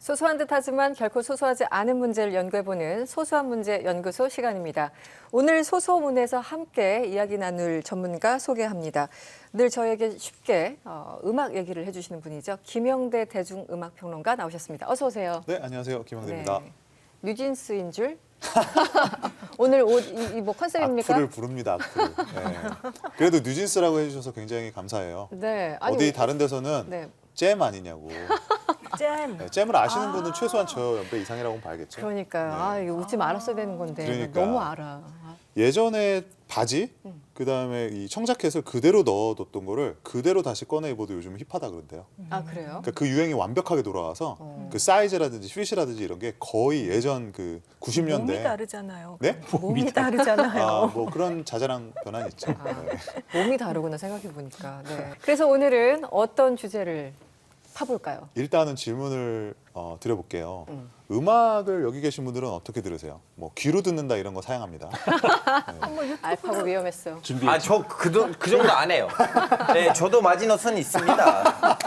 소소한 듯하지만 결코 소소하지 않은 문제를 연구해보는 소소한 문제 연구소 시간입니다. 오늘 소소문에서 함께 이야기 나눌 전문가 소개합니다. 늘 저에게 쉽게 음악 얘기를 해주시는 분이죠. 김영대 대중음악평론가 나오셨습니다. 어서 오세요. 네, 안녕하세요. 김영대입니다. 네. 뉴진스인 줄? 오늘 옷 뭐 컨셉입니까? 악플을 부릅니다. 악플. 네. 그래도 뉴진스라고 해주셔서 굉장히 감사해요. 네. 어디 다른 데서는 네. 잼 아니냐고. 잼. 네, 잼을 아시는 분은 최소한 저 연배 이상이라고 봐야겠죠. 그러니까요. 네. 아, 이거 웃지 말았어야 되는 건데 그러니까. 너무 알아. 예전에 바지, 그다음에 이 청자켓을 그대로 넣어뒀던 거를 그대로 다시 꺼내 입어도 요즘 힙하다 그런데요. 아, 그래요? 그러니까 그 유행이 완벽하게 돌아와서 그 사이즈라든지 핏이라든지 이런 게 거의 예전 그 90년대. 몸이 다르잖아요. 네? 몸이 다르잖아요. 아, 뭐 그런 자잘한 변화는 있죠. 아. 네. 몸이 다르구나 생각해 보니까. 네. 그래서 오늘은 어떤 주제를 파볼까요? 일단은 질문을 드려볼게요. 음악을 여기 계신 분들은 어떻게 들으세요? 뭐 귀로 듣는다 이런 거 사양합니다. 알파고 위험했어. 아, 저 그 정도 안 해요. 네, 저도 마지노선이 있습니다.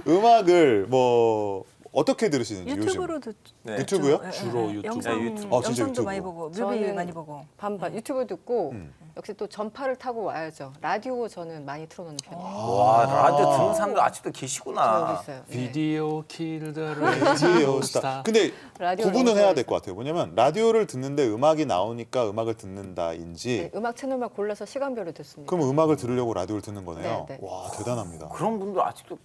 음악을 뭐 어떻게 들으시는지 유튜브로 요즘? 듣. 네. 유튜브요? 주로 유튜브. 영상, 네, 유튜브. 진짜 영상도 유튜브. 많이 보고 뮤비 저는 많이 보고. 반반 유튜브 듣고 역시 또 전파를 타고 와야죠. 라디오 저는 많이 틀어놓는 편이에요. 와, 라디오 듣는 사람도 아직도 저 계시구나. 여기 있어요. 네. 비디오 킬더 라디오 스타. 근데 라디오 구분은 너무 해야 좋아해서. 될 것 같아요. 뭐냐면 라디오를 듣는데 음악이 나오니까 음악을 듣는다인지 네, 음악 채널만 골라서 시간별로 듣습니다. 그럼 음악을 들으려고 라디오를 듣는 거네요. 네, 네. 와, 대단합니다. 그런 분들 아직도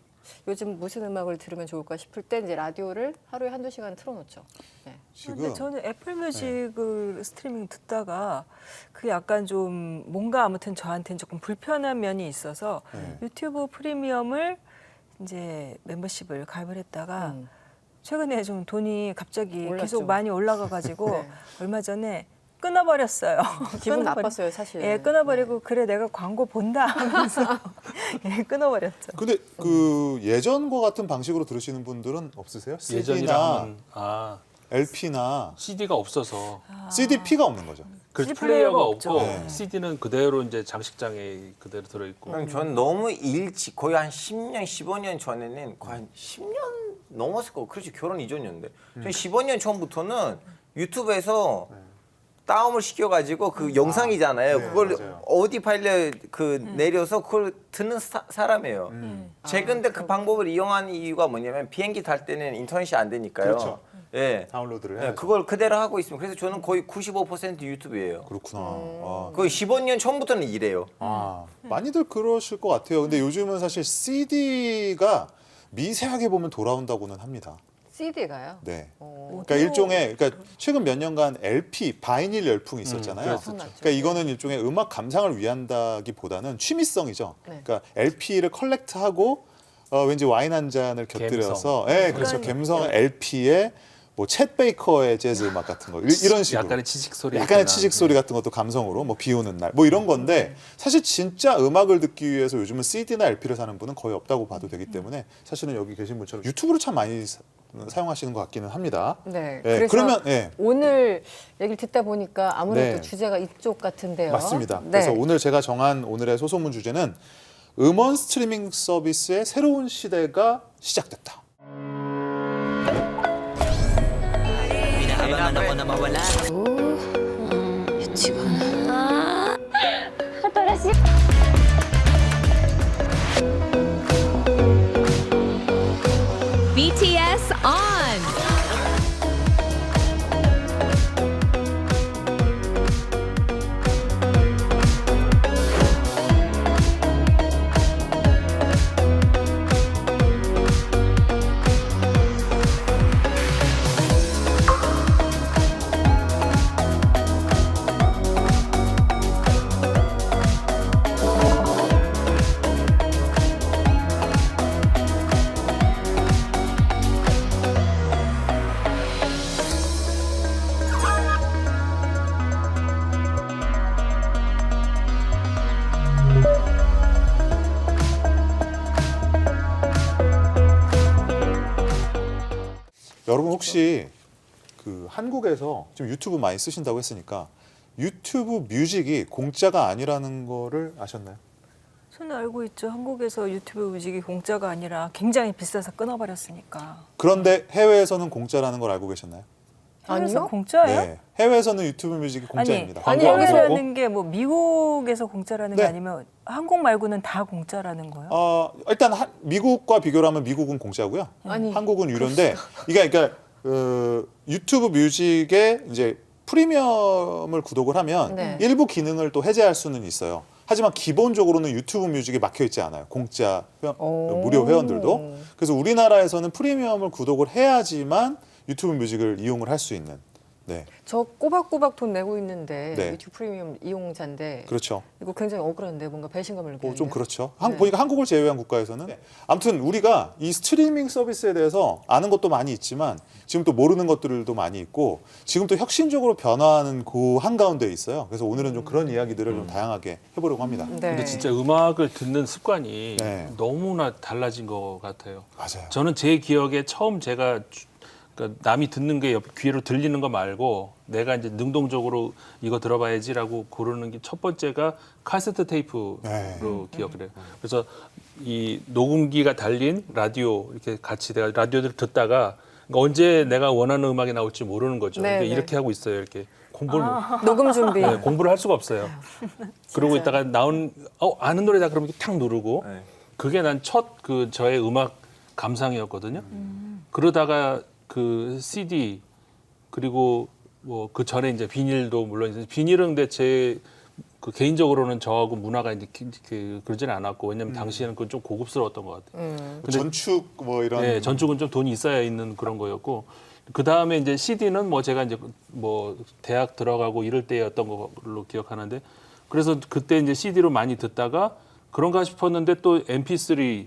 요즘 무슨 음악을 들으면 좋을까 싶을 때 이제 라디오를 하루에 한두 시간 틀어놓죠. 네. 지금 근데 저는 애플 뮤직을 스트리밍 듣다가 그 약간 좀 뭔가 아무튼 저한테는 조금 불편한 면이 있어서 네. 유튜브 프리미엄을 이제 멤버십을 가입을 했다가 최근에 좀 돈이 갑자기 올랐죠. 계속 많이 올라가가지고 네. 얼마 전에 끊어버렸어요. 기분 끊어버리- 나빴어요, 사실. 예, 끊어버리고 그래 내가 광고 본다 하면서 예, 끊어버렸죠. 근데 그 예전과 같은 방식으로 들으시는 분들은 없으세요? CD나 예전이랑 LP나 CD가 없어서 CDP가 없는 거죠. 그 CD 플레이어가 플레이어가 없고 없죠. 네. CD는 그대로 이제 장식장에 그대로 들어 있고. 그냥 전 너무 일찍 거의 한 10년, 15년 전에는 거의 한 10년 넘었을 거고 그렇지 결혼 이전이었는데 전 15년 전부터는 유튜브에서 다운을 시켜가지고 그 영상이잖아요. 네, 그걸 맞아요. 어디 파일에 내려서 그걸 듣는 사람이에요. 최근에 그 방법을 이용한 이유가 뭐냐면 비행기 탈 때는 인터넷이 안 되니까요. 그렇죠. 예. 다운로드를 네, 해야죠. 그걸 그대로 하고 있습니다. 그래서 저는 거의 95% 유튜브예요. 그렇구나. 아, 거의 15년 전부터는 이래요. 많이들 그러실 것 같아요. 근데 요즘은 사실 CD가 미세하게 보면 돌아온다고는 합니다. CD가요? 네. 어, 그러니까 일종의 그러니까 최근 몇 년간 LP 바이닐 열풍이 있었잖아요. 그랬었죠. 그러니까 이거는 일종의 음악 감상을 위한다기보다는 취미성이죠. 네. 그러니까 LP를 컬렉트하고 왠지 와인 한 잔을 곁들여서, 예, 그렇죠. 감성을 LP에 뭐 챗 베이커의 재즈 음악 같은 거 이런 식으로. 약간의 치식 소리. 약간의 치식 소리 같은 것도 감성으로 뭐 비 오는 날 뭐 이런 건데 사실 진짜 음악을 듣기 위해서 요즘은 CD나 LP를 사는 분은 거의 없다고 봐도 되기 때문에 사실은 여기 계신 분처럼 유튜브를 참 많이 사용하시는 것 같기는 합니다. 네. 예, 그래서 그러면 예, 오늘 얘기를 듣다 보니까 아무래도 네. 주제가 이쪽 같은데요. 맞습니다. 네. 그래서 오늘 제가 정한 오늘의 소소문 주제는 음원 스트리밍 서비스의 새로운 시대가 시작됐다. BTS on. 여러분 혹시 그 한국에서 지금 유튜브 많이 쓰신다고 했으니까 유튜브 뮤직이 공짜가 아니라는 거를 아셨나요? 저는 알고 있죠. 한국에서 유튜브 뮤직이 공짜가 아니라 굉장히 비싸서 끊어버렸으니까. 그런데 해외에서는 공짜라는 걸 알고 계셨나요? 해외에서 아니요? 공짜예요? 네. 해외에서는 유튜브 뮤직이 공짜입니다. 아니, 광고 안 해외라는 게 뭐 미국에서 공짜라는 게 네. 아니면 한국 말고는 다 공짜라는 거예요? 일단 미국과 비교를 하면 미국은 공짜고요. 아니, 한국은 유료인데 이게 그러니까 유튜브 뮤직에 이제 프리미엄을 구독을 하면 네. 일부 기능을 또 해제할 수는 있어요. 하지만 기본적으로는 유튜브 뮤직에 막혀 있지 않아요. 공짜 오. 무료 회원들도. 그래서 우리나라에서는 프리미엄을 구독을 해야지만 유튜브 뮤직을 이용을 할 수 있는. 네, 저 꼬박꼬박 돈 내고 있는데 네. 유튜브 프리미엄 이용자인데 그렇죠. 이거 굉장히 억울한데 뭔가 배신감을 느끼는데. 좀 그렇죠. 네. 보니까 한국을 제외한 국가에서는 아무튼 우리가 이 스트리밍 서비스에 대해서 아는 것도 많이 있지만 지금 또 모르는 것들도 많이 있고 지금 또 혁신적으로 변화하는 그 한가운데 있어요. 그래서 오늘은 좀 그런 이야기들을 좀 다양하게 해보려고 합니다. 네. 근데 진짜 음악을 듣는 습관이 네. 너무나 달라진 것 같아요. 맞아요. 저는 제 기억에 처음 제가 그러니까 남이 듣는 게 귀로 들리는 거 말고 내가 이제 능동적으로 이거 들어봐야지라고 고르는 게 첫 번째가 카세트 테이프로 네. 기억을 해요. 그래서 이 녹음기가 달린 라디오 이렇게 같이 내가 라디오를 듣다가 그러니까 언제 내가 원하는 음악이 나올지 모르는 거죠. 네, 근데 네. 이렇게 하고 있어요. 이렇게 공부를 녹음 준비. 네, 공부를 할 수가 없어요. 그러고 있다가 나온 아는 노래다 그러면 이렇게 탁 누르고 네. 그게 난 첫 그 저의 음악 감상이었거든요. 그러다가 그 CD 그리고 뭐 그 전에 이제 비닐도 물론 있는데 비닐은 근데 제 그 개인적으로는 저하고 문화가 이제 그러지는 않았고 왜냐면 당시에는 그건 좀 고급스러웠던 것 같아요. 근데 전축 뭐 이런 네, 전축은 좀 돈이 있어야 있는 그런 거였고 그 다음에 이제 CD는 뭐 제가 이제 뭐 대학 들어가고 이럴 때였던 걸로 기억하는데 그래서 그때 이제 CD로 많이 듣다가 그런가 싶었는데 또 MP3라고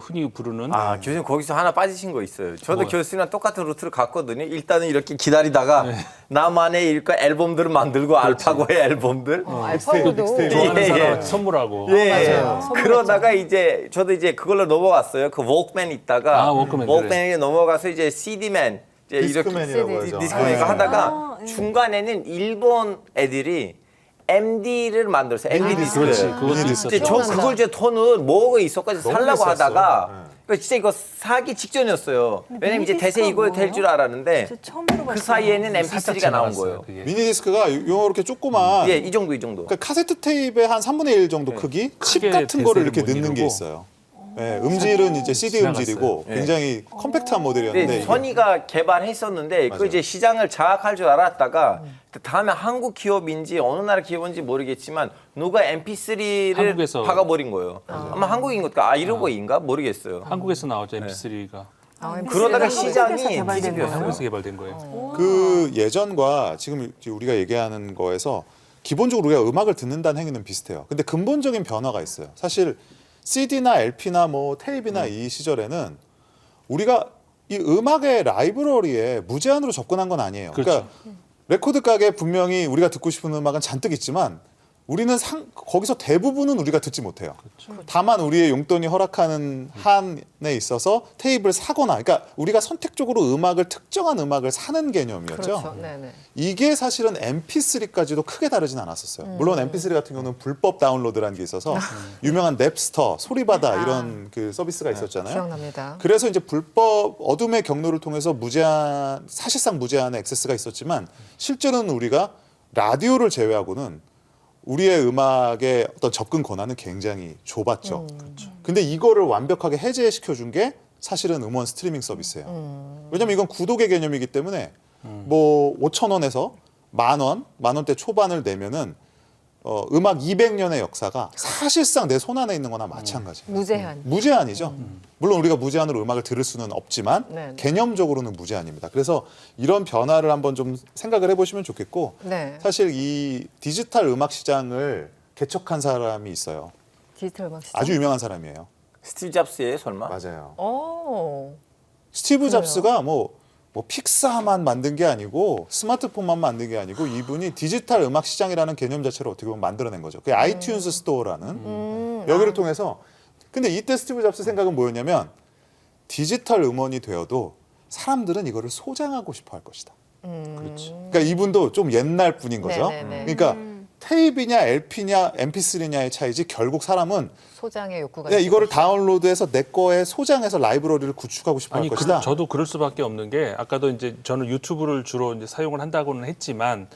흔히 부르는 아, 교수님 거기서 하나 빠지신 거 있어요. 저도 뭐요? 교수님이랑 똑같은 루트를 갔거든요. 일단은 이렇게 기다리다가 나만의 일과 앨범들을 만들고 알파고의 앨범들. 알파고도 좋아하는 예, 사람 예. 선물하고 예. 맞아요. 선물했죠. 그러다가 이제 저도 이제 그걸로 넘어갔어요. 그 워크맨 있다가 워크맨, 워크맨에 넘어가서 이제 CD맨 이제 이렇게 디스크맨이라고 CD. 하죠. 디스크맨 네. 이거 하다가 중간에는 일본 애들이 MD를 만들었어요. MD 디스크. 그렇지 그것도 미니 있었죠. 근데 저 기억난다. 그걸 제 돈을 뭐가 있었까지 너무 살라고 비쌌어. 하다가 네. 그러니까 진짜 이거 사기 직전이었어요. 왜냐면 이제 미니 대세 이거 디스크가 될 줄 뭐예요? 알았는데 저 처음 들어봤어요. 그 사이에는 살짝 MP3가 나온 지나갔어요, 거예요. 그게. 미니 디스크가 이렇게 조그만 예, 이 정도. 그러니까 카세트 테이프의 한 3분의 1 정도 크기 칩 크게 같은 거를 대세를 이렇게 못 넣는 게 이루고. 있어요. 네, 음질은 이제 CD 지나갔어요. 음질이고 네. 굉장히 컴팩트한 모델이었는데 근데 이게 선의가 개발했었는데 그 맞아요. 이제 시장을 장악할 줄 알았다가 다음에 한국 기업인지 어느 나라 기업인지 모르겠지만 누가 MP3를 한국에서. 박아버린 거예요. 아마 한국인 것가 이러고인가 모르겠어요. 한국에서 나왔죠 MP3가 그러다가 한국에서 시장이 개발된 뒤집혔어요. 한국에서 개발된 거예요. 그 예전과 지금 우리가 얘기하는 거에서 기본적으로 우리가 음악을 듣는다는 행위는 비슷해요. 근데 근본적인 변화가 있어요. 사실 CD나 LP나 뭐 테이프나 이 시절에는 우리가 이 음악의 라이브러리에 무제한으로 접근한 건 아니에요. 그렇죠. 그러니까 레코드 가게에 분명히 우리가 듣고 싶은 음악은 잔뜩 있지만 우리는 거기서 대부분은 우리가 듣지 못해요. 다만 우리의 용돈이 허락하는 한에 있어서 테이프를 사거나, 그러니까 우리가 선택적으로 특정한 음악을 사는 개념이었죠. 그렇죠. 네네. 이게 사실은 MP3까지도 크게 다르진 않았었어요. 물론 MP3 같은 경우는 불법 다운로드라는 게 있어서 유명한 넵스터, 소리바다 이런 그 서비스가 있었잖아요. 기억납니다. 그래서 이제 불법 어둠의 경로를 통해서 사실상 무제한의 액세스가 있었지만 실제로는 우리가 라디오를 제외하고는 우리의 음악의 어떤 접근 권한은 굉장히 좁았죠. 근데 이거를 완벽하게 해제시켜 준 게 사실은 음원 스트리밍 서비스예요. 왜냐면 이건 구독의 개념이기 때문에 뭐 5,000원에서 만 원대 초반을 내면은 음악 200년의 역사가 사실상 내 손 안에 있는 거나 마찬가지예요. 무제한. 무제한이죠. 물론 우리가 무제한으로 음악을 들을 수는 없지만 네. 개념적으로는 무제한입니다. 그래서 이런 변화를 한번 좀 생각을 해보시면 좋겠고 네. 사실 이 디지털 음악 시장을 개척한 사람이 있어요. 디지털 음악 시장. 아주 유명한 사람이에요. 스티브 잡스예요, 설마? 맞아요. 오. 스티브 그래요? 잡스가 뭐 픽사만 만든 게 아니고 스마트폰만 만든 게 아니고 이분이 디지털 음악 시장이라는 개념 자체를 어떻게 보면 만들어낸 거죠. 그게 아이튠즈 스토어라는 여기를 통해서 근데 이때 스티브 잡스 생각은 뭐였냐면 디지털 음원이 되어도 사람들은 이거를 소장하고 싶어 할 것이다. 그렇지. 그러니까 이분도 좀 옛날 분인 거죠. 네네네. 그러니까 테이프냐 LP냐 MP3냐의 차이지 결국 사람은 소장의 욕구가 이거를 있을 다운로드해서 내 거에 소장해서 라이브러리를 구축하고 싶어 할 아니 것이다. 저도 그럴 수밖에 없는 게 아까도 이제 저는 유튜브를 주로 이제 사용을 한다고는 했지만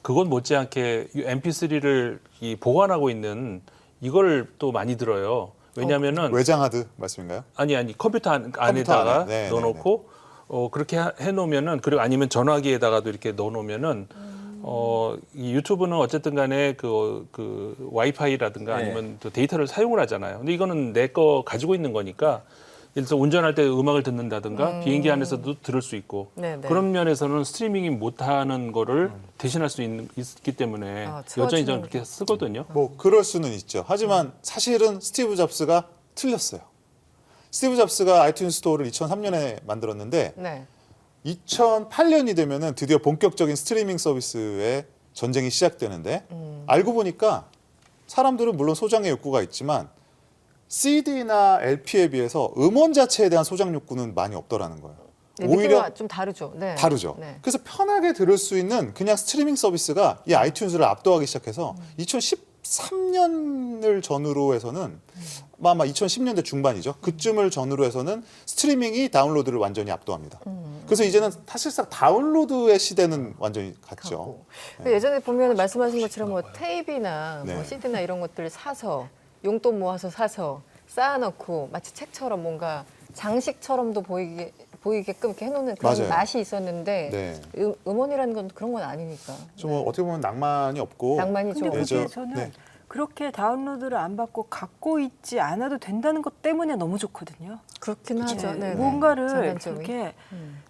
그건 못지않게 MP3를 이 보관하고 있는 이걸 또 많이 들어요. 왜냐하면은 외장하드 말씀인가요? 아니 컴퓨터 컴퓨터 안에다가 안에. 네, 넣어놓고 그렇게 해놓으면은 그리고 아니면 전화기에다가도 이렇게 넣어놓으면은 이 유튜브는 어쨌든 간에 그 와이파이라든가 네. 아니면 또 데이터를 사용을 하잖아요. 근데 이거는 내 거 가지고 있는 거니까 예를 들어서 운전할 때 음악을 듣는다든가 비행기 안에서도 들을 수 있고 네, 네. 그런 면에서는 스트리밍이 못하는 거를 대신할 수 있기 때문에 여전히 저는 그렇게 쓰거든요. 뭐 그럴 수는 있죠. 하지만 사실은 스티브 잡스가 틀렸어요. 스티브 잡스가 아이튠즈 스토어를 2003년에 만들었는데 네. 2008년이 되면은 드디어 본격적인 스트리밍 서비스의 전쟁이 시작되는데 알고 보니까 사람들은 물론 소장의 욕구가 있지만 CD나 LP에 비해서 음원 자체에 대한 소장 욕구는 많이 없더라는 거예요. 네, 오히려 느낌이 좀 다르죠. 네. 다르죠. 네. 그래서 편하게 들을 수 있는 그냥 스트리밍 서비스가 이 아이튠즈를 압도하기 시작해서 2013년을 전후로 해서는 아마 2010년대 중반이죠. 그쯤을 전후로 해서는 스트리밍이 다운로드를 완전히 압도합니다. 그래서 이제는 사실상 다운로드의 시대는 완전히 갔죠. 같고. 근데 예전에 보면 말씀하신 것처럼 뭐 테이프나 뭐 네. CD나 이런 것들 사서 용돈 모아서 사서 쌓아놓고 마치 책처럼 뭔가 장식처럼도 보이게끔 이렇게 해놓는 그런 맞아요. 맛이 있었는데 네. 음원이라는 건 그런 건 아니니까. 좀 어떻게 보면 낭만이 없고 낭만이 근데 좀 그게 네, 저는 네. 그렇게 다운로드를 안 받고 갖고 있지 않아도 된다는 것 때문에 너무 좋거든요. 그렇긴 하죠. 네. 뭔가를 장단점이. 그렇게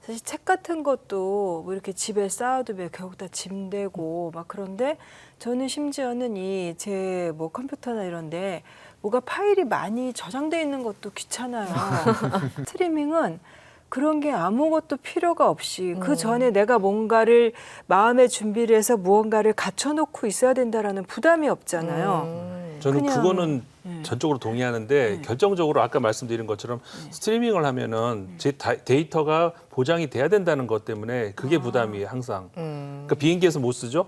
사실 책 같은 것도 뭐 이렇게 집에 쌓아두면 결국 다 짐되고 막 그런데 저는 심지어는 이 제 뭐 컴퓨터나 이런데 뭐가 파일이 많이 저장돼 있는 것도 귀찮아요. 스트리밍은 그런 게 아무것도 필요가 없이 그 전에 내가 뭔가를 마음의 준비를 해서 무언가를 갖춰놓고 있어야 된다라는 부담이 없잖아요. 저는 그냥, 그거는 전적으로 동의하는데 결정적으로 아까 말씀드린 것처럼 스트리밍을 하면은 제 데이터가 보장이 돼야 된다는 것 때문에 그게 부담이에요 항상. 그러니까 비행기에서 못 쓰죠.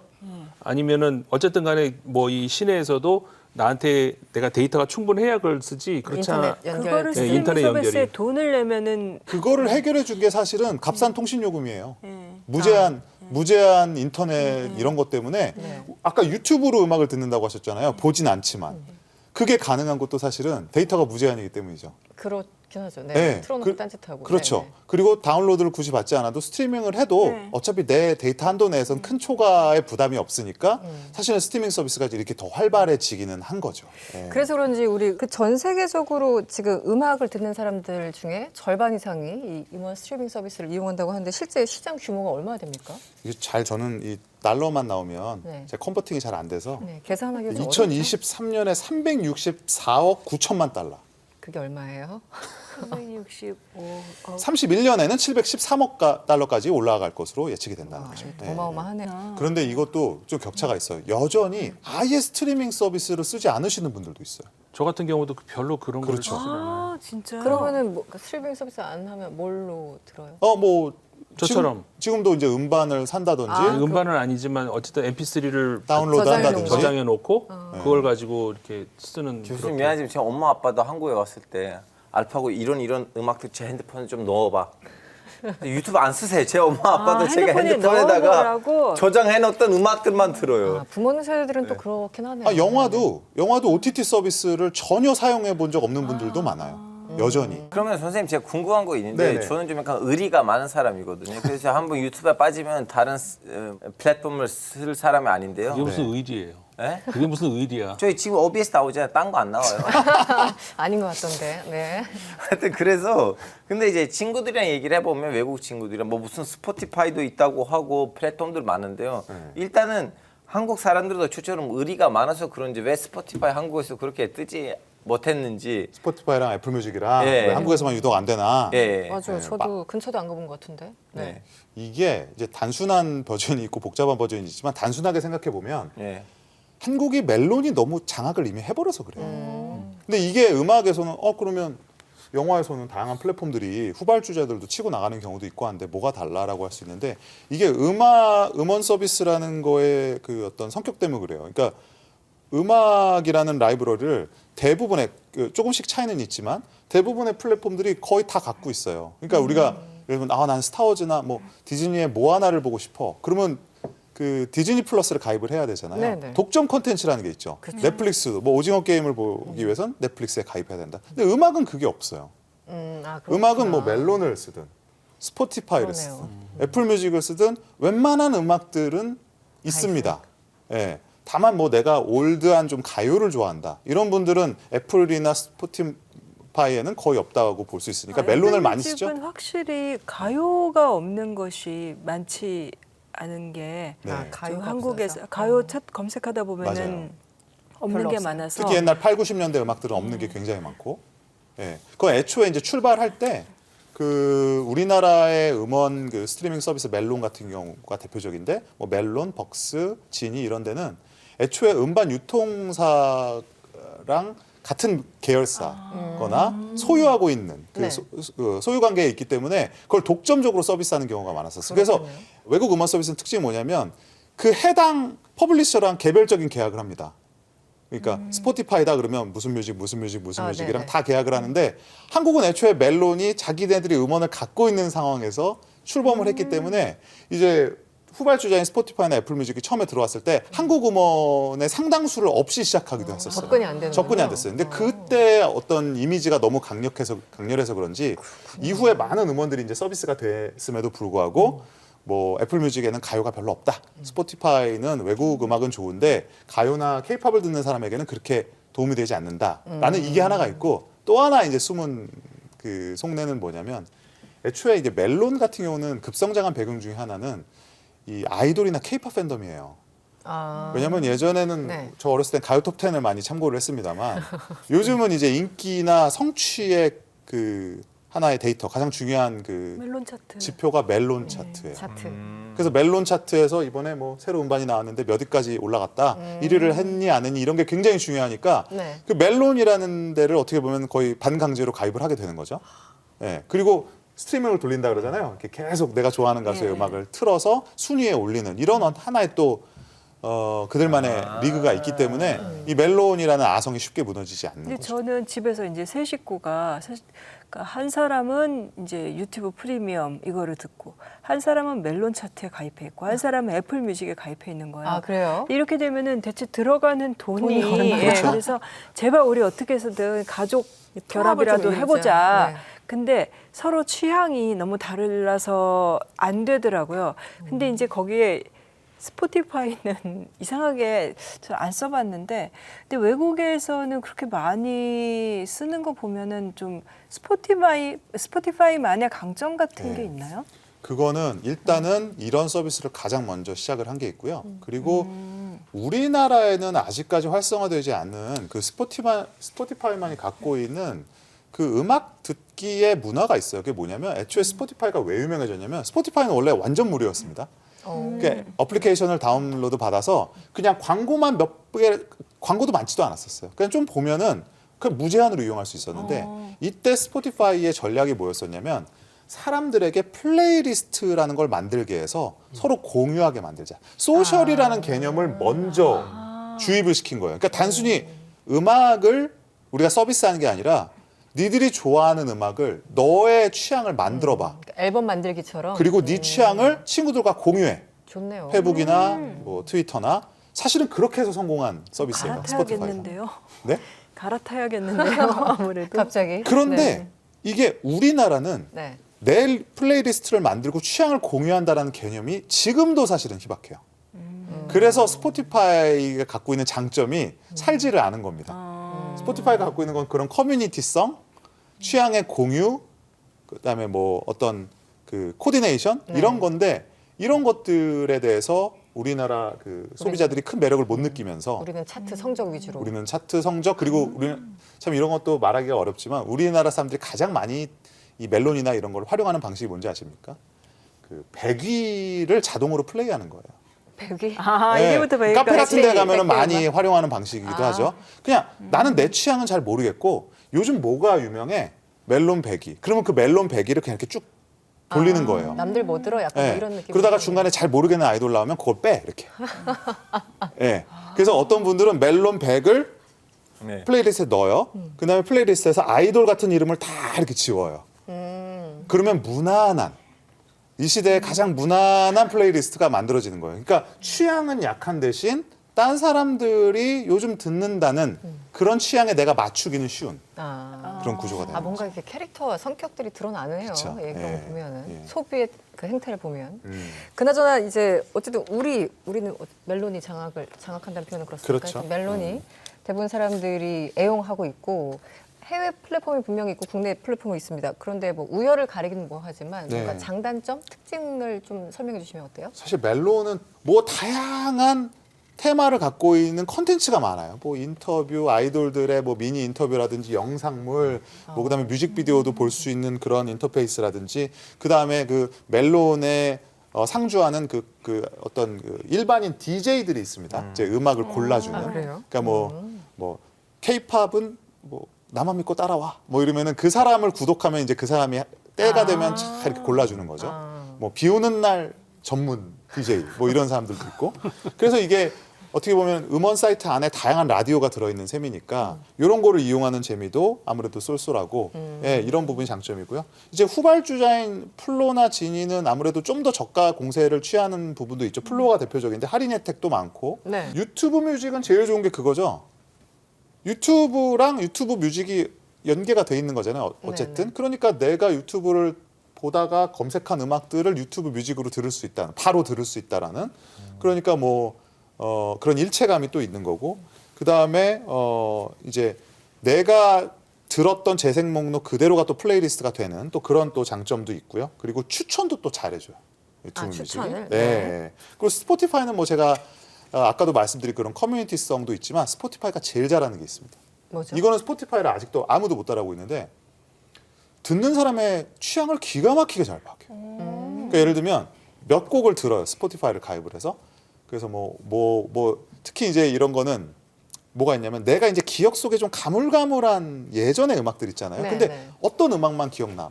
아니면은 어쨌든 간에 뭐 이 시내에서도 나한테 내가 데이터가 충분해야 그걸 쓰지 그렇지 않아. 인터넷 연결. 그거를 네, 스트리밍 인터넷 서비스에 연결이. 돈을 내면은 그거를 해결해 준 게 사실은 값싼 통신 요금이에요. 예. 무제한 인터넷 이런 것 때문에 아까 유튜브로 음악을 듣는다고 하셨잖아요. 보진 않지만 그게 가능한 것도 사실은 데이터가 무제한이기 때문이죠. 그렇긴 하죠. 네. 네. 틀어놓고 딴짓하고. 그렇죠. 네, 네. 그리고 다운로드를 굳이 받지 않아도 스트리밍을 해도 네. 어차피 내 데이터 한도 내에서는 큰 초과의 부담이 없으니까 사실은 스트리밍 서비스가 이렇게 더 활발해지기는 한 거죠. 예. 그래서 그런지 우리 그 전 세계적으로 지금 음악을 듣는 사람들 중에 절반 이상이 이 음원 스트리밍 서비스를 이용한다고 하는데 실제 시장 규모가 얼마나 됩니까? 이게 저는 이 달러만 나오면 네. 제 컨버팅이 잘 안 돼서 네, 계산하기 좀 어렵죠. 2023년에 364억 9천만 달러. 그게 얼마예요? 365. 31년에는 713억 달러까지 올라갈 것으로 예측이 된다는 거죠. 네. 어마어마하네요. 그런데 이것도 좀 격차가 있어요. 여전히 아예 스트리밍 서비스를 쓰지 않으시는 분들도 있어요. 저 같은 경우도 별로 그런 걸 그렇죠. 쓰지 않아요. 아, 진짜. 그러면은 뭐 스트리밍 서비스 안 하면 뭘로 들어요? 뭐 저처럼. 지금도 이제 음반을 산다든지 음반은 아니지만 어쨌든 MP3를 다운로드 저장해 한다든지 놓은 저장해 놓고 그걸 가지고 이렇게 쓰는 교수님 그렇게. 미안하지만 제 엄마 아빠도 한국에 왔을 때 알파고 이런 음악들 제 핸드폰에 좀 넣어봐. 유튜브 안 쓰세요. 제 엄마 아빠도 제가 핸드폰에 핸드폰에다가 넣어보라고? 저장해놓던 음악들만 들어요. 아, 부모님 세대들은 또 그렇긴 하네요. 영화도 OTT 서비스를 전혀 사용해 본 적 없는 분들도 많아요. 여전히. 그러면 선생님 제가 궁금한 거 있는데 네네. 저는 좀 약간 의리가 많은 사람이거든요. 그래서 한번 유튜브에 빠지면 다른 플랫폼을 쓸 사람이 아닌데요. 그게 무슨 의리예요? 네? 그게 무슨 의리야? 저희 지금 OBS 나오잖아요. 딴 거 안 나와요. 아닌 것 같던데. 네. 하여튼 그래서 근데 이제 친구들이랑 얘기를 해보면 외국 친구들이랑 뭐 무슨 스포티파이도 있다고 하고 플랫폼들 많은데요. 일단은 한국 사람들도 저처럼 의리가 많아서 그런지 왜 스포티파이 한국에서 그렇게 뜨지 못했는지. 스포티파이랑 애플뮤직이랑 예. 왜 한국에서만 유독 안 되나? 예. 맞아요. 저도 근처도 안 가본 것 같은데. 네. 네. 이게 이제 단순한 버전이 있고 복잡한 버전이 있지만 단순하게 생각해 보면 예. 한국이 멜론이 너무 장악을 이미 해버려서 그래요. 근데 이게 음악에서는 그러면 영화에서는 다양한 플랫폼들이 후발주자들도 치고 나가는 경우도 있고 한데 뭐가 달라라고 할 수 있는데 이게 음원 서비스라는 거의 그 어떤 성격 때문에 그래요. 그러니까 음악이라는 라이브러리를 대부분의 조금씩 차이는 있지만 대부분의 플랫폼들이 거의 다 갖고 있어요. 그러니까 우리가 예를 들면 난 스타워즈나 뭐 디즈니의 모아나를 보고 싶어. 그러면 그 디즈니 플러스를 가입을 해야 되잖아요. 네네. 독점 콘텐츠라는 게 있죠. 넷플릭스도 뭐 오징어 게임을 보기 위해선 넷플릭스에 가입해야 된다. 근데 음악은 그게 없어요. 음악은 뭐 멜론을 쓰든 스포티파이를 그러네요. 쓰든 애플 뮤직을 쓰든 웬만한 음악들은 있습니다. 예. 다만 뭐 내가 올드한 좀 가요를 좋아한다. 이런 분들은 애플이나 스포티파이에는 거의 없다고 볼 수 있으니까 멜론을 많이 쓰죠. 뮤직은 확실히 가요가 없는 것이 많지 않은 게 네. 지금 한국에서 가요 챗 검색하다 보면은 맞아요. 없는 별로 게 없어요. 많아서 특히 옛날 8, 90년대 음악들은 없는 게 굉장히 많고. 예. 그 애초에 이제 출발할 때 그 우리나라의 음원 그 스트리밍 서비스 멜론 같은 경우가 대표적인데 뭐 멜론, 벅스, 지니 이런 데는 애초에 음반 유통사랑 같은 계열사거나 소유하고 있는 그 네. 소유 관계에 있기 때문에 그걸 독점적으로 서비스하는 경우가 많았었어요. 그래서 그렇군요. 외국 음원 서비스는 특징이 뭐냐면 그 해당 퍼블리셔랑 개별적인 계약을 합니다. 그러니까 스포티파이다 그러면 무슨 뮤직이랑 네네. 다 계약을 하는데 한국은 애초에 멜론이 자기네들이 음원을 갖고 있는 상황에서 출범을 했기 때문에 이제 후발주자인 스포티파이나 애플 뮤직이 처음에 들어왔을 때 한국 음원의 상당수를 없이 시작하기도 했었어요. 접근이 안 되는 접근이 안 됐어요. 근데 그때 어떤 이미지가 너무 강렬해서 그런지 이후에 많은 음원들이 이제 서비스가 됐음에도 불구하고 뭐 애플 뮤직에는 가요가 별로 없다. 스포티파이는 외국 음악은 좋은데 가요나 케이팝을 듣는 사람에게는 그렇게 도움이 되지 않는다. 라는 이게 하나가 있고 또 하나 이제 숨은 그 속내는 뭐냐면 애초에 이제 멜론 같은 경우는 급성장한 배경 중에 하나는 이 아이돌이나 케이팝 팬덤이에요. 왜냐면 예전에는 네. 저 어렸을 땐 가요 톱 10을 많이 참고를 했습니다만 요즘은 이제 인기나 성취의 그 하나의 데이터 가장 중요한 그 멜론 차트. 지표가 멜론 차트예요. 차트. 그래서 멜론 차트에서 이번에 뭐 새로 음반이 나왔는데 몇 위까지 올라갔다. 1위를 했니 안 했니 이런 게 굉장히 중요하니까 네. 그 멜론이라는 데를 어떻게 보면 거의 반강제로 가입을 하게 되는 거죠. 예. 그리고 스트리밍을 돌린다 그러잖아요. 이렇게 계속 내가 좋아하는 가수의 음악을 틀어서 순위에 올리는 이런 하나의 또 그들만의 리그가 있기 때문에 이 멜론이라는 아성이 쉽게 무너지지 않는 근데 거죠. 저는 집에서 이제 세 식구가 그러니까 한 사람은 이제 유튜브 프리미엄 이거를 듣고 한 사람은 멜론 차트에 가입해 있고 한 사람은 애플 뮤직에 가입해 있는 거예요. 아, 그래요? 이렇게 되면은 대체 들어가는 돈이 얼마나 그래서 제발 우리 어떻게 해서든 가족 결합이라도 통합을 좀 해보자. 이루자. 네. 근데 서로 취향이 너무 달라서 안 되더라고요. 근데 이제 거기에 스포티파이는 이상하게 저 안 써봤는데, 근데 외국에서는 그렇게 많이 쓰는 거 보면은 좀 스포티파이만의 강점 같은 네. 게 있나요? 그거는 일단은 이런 서비스를 가장 먼저 시작을 한 게 있고요. 그리고 우리나라에는 아직까지 활성화되지 않은 그 스포티파이만이 갖고 있는 그 음악 듣기의 문화가 있어요. 그게 뭐냐면 애초에 스포티파이가 왜 유명해졌냐면 스포티파이는 원래 완전 무료였습니다. 그러니까 어플리케이션을 다운로드 받아서 그냥 광고만 몇 개, 광고도 많지도 않았었어요. 그냥 좀 보면은 그냥 무제한으로 이용할 수 있었는데 이때 스포티파이의 전략이 뭐였었냐면 사람들에게 플레이리스트라는 걸 만들게 해서 서로 공유하게 만들자. 소셜이라는 개념을 먼저 주입을 시킨 거예요. 그러니까 단순히 음악을 우리가 서비스하는 게 아니라 니들이 좋아하는 음악을 너의 취향을 만들어봐. 앨범 만들기처럼. 그리고 네 취향을 친구들과 공유해. 좋네요. 페북이나 뭐 트위터나 사실은 그렇게 해서 성공한 서비스예요. 스포티파이가. 갈아타야겠는데요. 네? 갈아타야겠는데요. 아무래도. 갑자기. 그런데 네. 이게 우리나라는 네. 내 플레이리스트를 만들고 취향을 공유한다라는 개념이 지금도 사실은 희박해요. 그래서 스포티파이가 갖고 있는 장점이 살지를 않은 겁니다. 스포티파이가 갖고 있는 건 그런 커뮤니티성, 취향의 공유, 그다음에 뭐 어떤 그 코디네이션 이런 건데 이런 것들에 대해서 우리나라 그 소비자들이 큰 매력을 못 느끼면서 우리는 차트 성적 위주로. 우리는 차트 성적 그리고 우리는 참 이런 것도 말하기가 어렵지만 우리나라 사람들이 가장 많이 이 멜론이나 이런 걸 활용하는 방식이 뭔지 아십니까? 그 배기를 자동으로 플레이하는 거예요. 배우기. 이제부터 배우기가 카페 같은 데 있지. 가면은 백개만. 많이 활용하는 방식이기도 하죠. 그냥 나는 내 취향은 잘 모르겠고 요즘 뭐가 유명해? 멜론 100위. 그러면 그 멜론 100위를 그냥 이렇게 쭉 돌리는 거예요. 남들 뭐 들어 약간 예. 이런 느낌. 그러다가 중간에 잘 모르겠는 아이돌 나오면 그걸 빼 이렇게. 예. 그래서 어떤 분들은 멜론 100을 네. 플레이리스트에 넣어요. 그다음에 플레이리스트에서 아이돌 같은 이름을 다 이렇게 지워요. 그러면 무난한 이 시대의 가장 무난한 플레이리스트가 만들어지는 거예요. 그러니까 취향은 약한 대신 딴 사람들이 요즘 듣는다는 그런 취향에 내가 맞추기는 쉬운 그런 구조가 되는 아 뭔가 거죠. 이렇게 캐릭터와 성격들이 드러나네요. 그쵸. 예, 그런 거 예. 보면은 예. 소비의 그 행태를 보면. 그나저나 이제 어쨌든 우리는 멜론이 장악한다는 표현은 그렇습니까? 그렇죠. 멜론이 대부분 사람들이 애용하고 있고 해외 플랫폼이 분명히 있고 국내 플랫폼이 있습니다. 그런데 뭐 우열을 가리기는 뭐 하지만 네. 뭔가 장단점, 특징을 좀 설명해 주시면 어때요? 사실 멜론은 뭐 다양한 테마를 갖고 있는 컨텐츠가 많아요. 뭐 인터뷰, 아이돌들의 뭐 미니 인터뷰라든지 영상물, 뭐 그다음에 뮤직비디오도 볼 수 있는 그런 인터페이스라든지, 그다음에 그 멜론에 상주하는 그 어떤 그 일반인 DJ들이 있습니다. 이제 음악을 골라주는. 아, 그래요? 그러니까 뭐 K-팝은 뭐 나만 믿고 따라와. 뭐 이러면은 그 사람을 구독하면 이제 그 사람이 때가 되면 잘 이렇게 골라주는 거죠. 뭐 비 오는 날 전문 DJ 뭐 이런 사람들도 있고. 그래서 이게 어떻게 보면 음원 사이트 안에 다양한 라디오가 들어있는 셈이니까 이런 거를 이용하는 재미도 아무래도 쏠쏠하고 예, 이런 부분이 장점이고요. 이제 후발주자인 플로나 지니는 아무래도 좀 더 저가 공세를 취하는 부분도 있죠. 플로가 대표적인데 할인 혜택도 많고. 네. 유튜브 뮤직은 제일 좋은 게 그거죠. 유튜브랑 유튜브 뮤직이 연계가 돼 있는 거잖아요. 어쨌든. 네네. 그러니까 내가 유튜브를 보다가 검색한 음악들을 유튜브 뮤직으로 들을 수 있다. 바로 들을 수 있다라는. 그러니까 뭐 그런 일체감이 또 있는 거고. 그다음에 이제 내가 들었던 재생 목록 그대로가 또 플레이리스트가 되는 또 그런 또 장점도 있고요. 그리고 추천도 또 잘해줘요. 유튜브 뮤직이. 추천을? 네. 그리고 스포티파이는 뭐 제가 아까도 말씀드린 그런 커뮤니티성도 있지만 스포티파이가 제일 잘하는 게 있습니다. 뭐죠? 이거는 스포티파이를 아직도 아무도 못 따라하고 있는데 듣는 사람의 취향을 기가 막히게 잘 파악해요. 그러니까 예를 들면 몇 곡을 들어요. 스포티파이를 가입을 해서. 그래서 뭐 특히 이제 이런 거는 뭐가 있냐면 내가 이제 기억 속에 좀 가물가물한 예전의 음악들 있잖아요. 네, 근데 네. 어떤 음악만 기억나.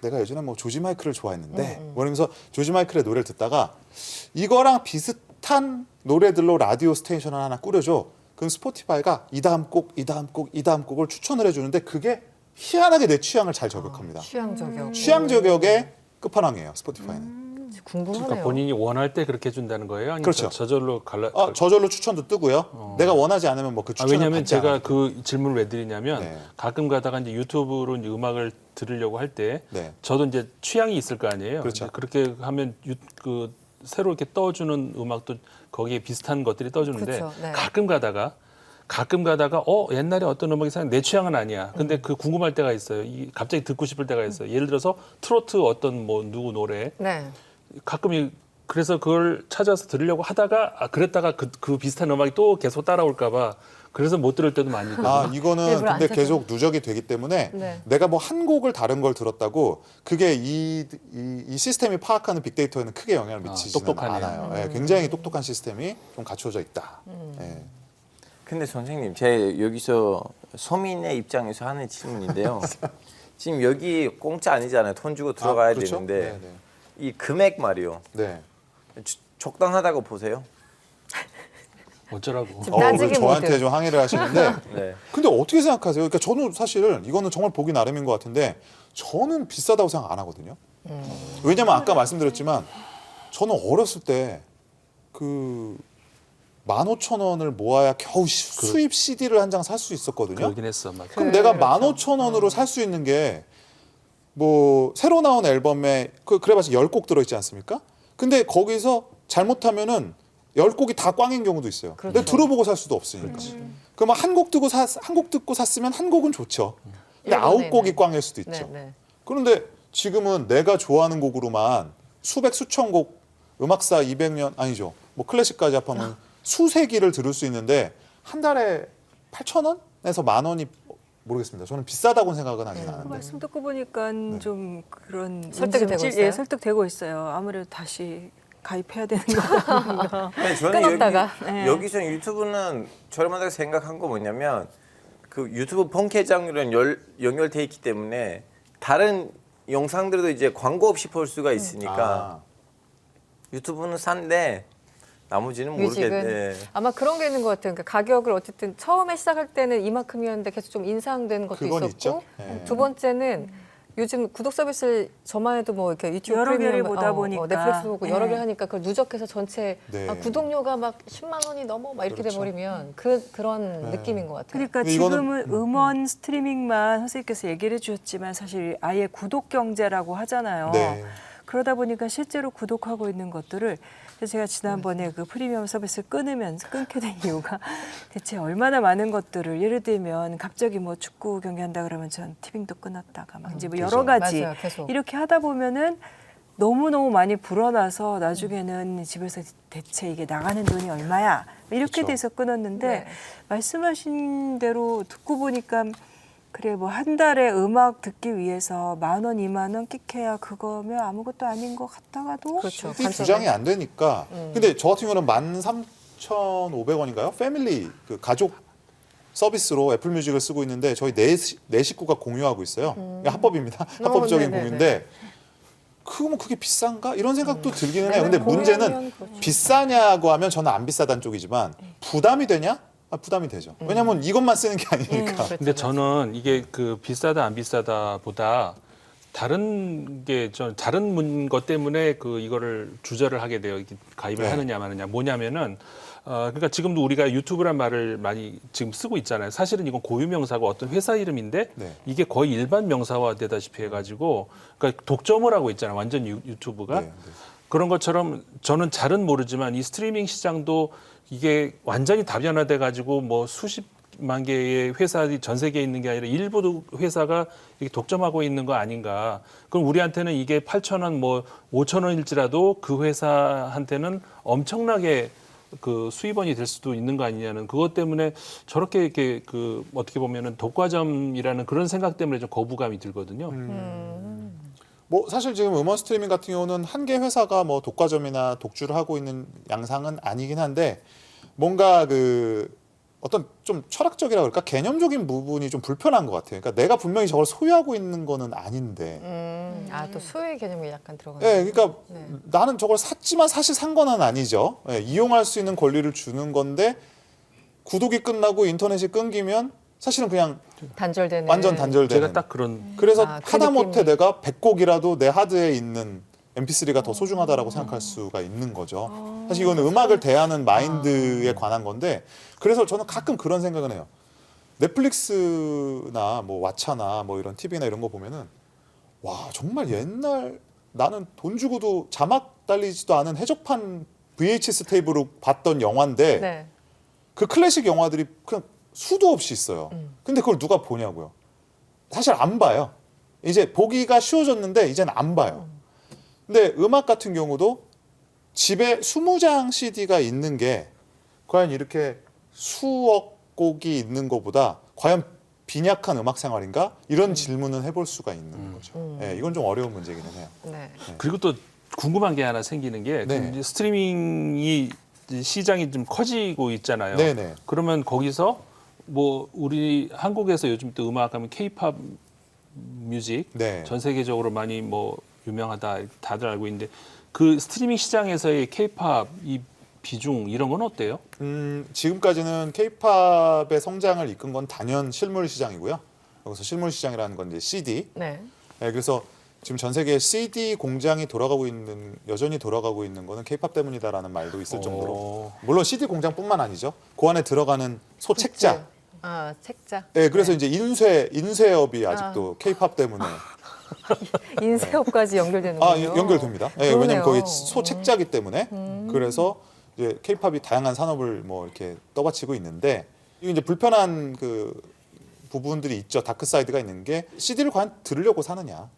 내가 예전에 뭐 조지 마이클을 좋아했는데 뭐 이러면서 조지 마이클의 노래를 듣다가 이거랑 비슷한 노래들로 라디오 스테이션을 하나 꾸려줘. 그럼 스포티파이가 이 다음 곡, 이 다음 곡, 이 다음 곡을 추천을 해주는데 그게 희한하게 내 취향을 잘 저격합니다. 취향 저격. 취향 저격의 끝판왕이에요. 스포티파이는. 궁금하네요. 그러니까 본인이 원할 때 그렇게 해준다는 거예요? 아니면 그렇죠. 저절로 저절로 추천도 뜨고요. 내가 원하지 않으면 뭐 그 추천을 왜냐하면 받지 제가 않아도 그 질문을 왜 드리냐면 네. 가끔 가다가 이제 유튜브로 이제 음악을 들으려고 할 때 네. 저도 이제 취향이 있을 거 아니에요. 그렇죠. 근데 그렇게 하면 그 새로 이렇게 떠주는 음악도 거기에 비슷한 것들이 떠주는데 그렇죠. 네. 가끔 가다가 옛날에 어떤 음악이 내 취향은 아니야. 근데 그 궁금할 때가 있어요. 갑자기 듣고 싶을 때가 있어요. 예를 들어서 트로트 어떤 뭐 누구 노래 네. 가끔 그래서 그걸 찾아서 들으려고 하다가 그랬다가 그 비슷한 음악이 또 계속 따라올까봐 그래서 못 들을 때도 많이 있거든요. 이거는 일부러 안 근데 찾아요. 계속 누적이 되기 때문에 네. 내가 뭐 한 곡을 다른 걸 들었다고 그게 이 시스템이 파악하는 빅데이터에는 크게 영향을 미치지는 똑똑하네요. 않아요. 예, 굉장히 똑똑한 시스템이 좀 갖춰져 있다. 예. 근데 선생님, 제 여기서 서민의 입장에서 하는 질문인데요. 지금 여기 공짜 아니잖아요. 돈 주고 들어가야 그렇죠? 되는데 네, 이 금액 말이요. 네. 적당하다고 보세요? 어쩌라고. 지금 따지기 저한테 모드. 좀 항의를 하시는데 네. 근데 어떻게 생각하세요? 그러니까 저는 사실 이거는 정말 보기 나름인 것 같은데 저는 비싸다고 생각 안 하거든요. 왜냐면 아까 말씀드렸지만 저는 어렸을 때 그 15,000원을 모아야 겨우 수입 CD를 한 장 살 수 있었거든요. 그러긴 했어, 맞아. 그럼 내가 그렇죠. 15,000원으로 살 수 있는 게 뭐 새로 나온 앨범에 그래봤자 10곡 들어있지 않습니까? 근데 거기서 잘못하면은 10곡이 다 꽝인 경우도 있어요. 그렇죠. 근데 들어보고 살 수도 없으니까. 그럼 한 곡 듣고 샀으면 한 곡은 좋죠. 근데 일본에는. 9곡이 꽝일 수도 있죠. 네, 네. 그런데 지금은 내가 좋아하는 곡으로만 수백 수천 곡 음악사 200년 아니죠. 뭐 클래식까지 합하면 수세기를 들을 수 있는데 한 달에 8,000원에서 10,000원이 모르겠습니다. 저는 비싸다고 생각은 하진 않는데. 말씀 듣고 보니까 좀 그런 설득이 되고 있어요? 예, 설득되고 있어요. 아무래도 다시 가입해야 되는 거. 근데 저는 끊었다가. 네. 여기서 유튜브는 저렴하다고 생각한 거 뭐냐면 그 유튜브 폰 계정이랑 연결돼 있기 때문에 다른 영상들도 이제 광고 없이 볼 수가 있으니까 유튜브는 싼데 나머지는 뮤직은 모르겠네. 아마 그런 게 있는 것 같아요. 그러니까 가격을 어쨌든 처음에 시작할 때는 이만큼이었는데 계속 좀 인상된 것도 그건 있었고 있죠. 네. 두 번째는 요즘 구독 서비스를 저만 해도 뭐 이렇게 유튜브 여러 개를 프리미엄, 보다 보니까. 넷플릭스 보고 여러 개 네. 하니까 그걸 누적해서 전체 네. 구독료가 막 10만 원이 넘어 막 이렇게 그렇죠. 돼버리면 그런 네. 느낌인 것 같아요. 그러니까 근데 이거는- 지금은 음원 스트리밍만 선생님께서 얘기를 해주셨지만 사실 아예 구독 경제라고 하잖아요. 네. 그러다 보니까 실제로 구독하고 있는 것들을 그래서 제가 지난번에 그 프리미엄 서비스를 끊게 된 이유가 대체 얼마나 많은 것들을 예를 들면 갑자기 뭐 축구 경기 한다 그러면 전 티빙도 끊었다가 막 이제 뭐 여러 그죠. 가지 맞아요, 계속. 이렇게 하다 보면은 너무너무 많이 불어나서 나중에는 집에서 대체 이게 나가는 돈이 얼마야 이렇게 그쵸. 돼서 끊었는데 네. 말씀하신 대로 듣고 보니까 그래 뭐 한 달에 음악 듣기 위해서 10,000원, 20,000원 끽해야 그거면 아무것도 아닌 것 같다가도 그렇죠. 이 두 장이 안 되니까. 근데 저 같은 경우는 13,500원인가요? 패밀리 그 가족 서비스로 애플 뮤직을 쓰고 있는데 저희 네 식구가 공유하고 있어요. 이게 합법입니다. 합법적인 네네네. 공유인데 그거 그게 비싼가? 이런 생각도 들기는 해요. 근데 공유하면 문제는 그렇죠. 비싸냐고 하면 저는 안 비싸다는 쪽이지만 부담이 되냐? 부담이 되죠. 왜냐하면 이것만 쓰는 게 아니니까. 근데 저는 이게 그 비싸다 안 비싸다보다 다른 게 저 다른 것 때문에 그 이거를 주저를 하게 돼요. 이렇게 가입을 네. 하느냐 마느냐. 뭐냐면은 그러니까 지금도 우리가 유튜브란 말을 많이 지금 쓰고 있잖아요. 사실은 이건 고유 명사고 어떤 회사 이름인데 네. 이게 거의 일반 명사화 되다시피 해가지고 그러니까 독점을 하고 있잖아요. 완전 유튜브가. 네, 네. 그런 것처럼 저는 잘은 모르지만 이 스트리밍 시장도 이게 완전히 다변화돼 가지고 뭐 수십만 개의 회사들이 전 세계에 있는 게 아니라 일부 회사가 이렇게 독점하고 있는 거 아닌가. 그럼 우리한테는 이게 8,000원 뭐 5,000원일지라도 그 회사한테는 엄청나게 그 수입원이 될 수도 있는 거 아니냐는 그것 때문에 저렇게 이렇게 그 어떻게 보면은 독과점이라는 그런 생각 때문에 좀 거부감이 들거든요. 뭐 사실 지금 음원 스트리밍 같은 경우는 한 개 회사가 뭐 독과점이나 독주를 하고 있는 양상은 아니긴 한데 뭔가 그 어떤 좀 철학적이라 그럴까 개념적인 부분이 좀 불편한 것 같아요. 그러니까 내가 분명히 저걸 소유하고 있는 거는 아닌데. 또 소유의 개념이 약간 예, 들어가는. 그러니까 네. 나는 저걸 샀지만 사실 산 건 아니죠. 예, 이용할 수 있는 권리를 주는 건데 구독이 끝나고 인터넷이 끊기면 사실은 그냥 단절되는. 완전 단절되는. 제가 딱 그런 그래서 그 하다못해 느낌이. 내가 100곡이라도 내 하드에 있는 MP3가 더 소중하다라고 생각할 수가 있는 거죠. 사실 이건 음악을 대하는 마인드에 관한 건데 그래서 저는 가끔 그런 생각을 해요. 넷플릭스나 뭐 왓챠나 뭐 이런 TV나 이런 거 보면은 와 정말 옛날 나는 돈 주고도 자막 달리지도 않은 해적판 VHS 테이프로 봤던 영화인데 네. 그 클래식 영화들이 그냥 수도 없이 있어요. 근데 그걸 누가 보냐고요. 사실 안 봐요. 이제 보기가 쉬워졌는데 이제는 안 봐요. 근데 음악 같은 경우도 집에 20장 CD가 있는 게 과연 이렇게 수억 곡이 있는 것보다 과연 빈약한 음악 생활인가? 이런 질문은 해볼 수가 있는 거죠. 예, 이건 좀 어려운 문제기는 해요. 네. 그리고 또 궁금한 게 하나 생기는 게 네. 이제 스트리밍이 시장이 좀 커지고 있잖아요. 네네. 그러면 거기서 뭐 우리 한국에서 요즘 또 음악 하면 K-팝 뮤직 네. 전 세계적으로 많이 뭐 유명하다 다들 알고 있는데 그 스트리밍 시장에서의 K-팝 이 비중 이런 건 어때요? 지금까지는 K-팝의 성장을 이끈 건 단연 실물 시장이고요. 여기서 실물 시장이라는 건 이제 CD. 네. 네, 그래서 지금 전 세계 CD 공장이 여전히 돌아가고 있는 거는 K-팝 때문이다라는 말도 있을 정도로 물론 CD 공장뿐만 아니죠. 그 안에 들어가는 소책자. 책자. 네, 그래서 이제 인쇄업이 아직도 K-팝 때문에 인쇄업까지 연결되는군요. 연결됩니다. 네, 그러네요. 왜냐면 거기 소책자기 때문에 그래서 이제 K-팝이 다양한 산업을 뭐 이렇게 떠받치고 있는데 이게 이제 불편한 그 부분들이 있죠. 다크 사이드가 있는 게 CD를 과연 들으려고 사느냐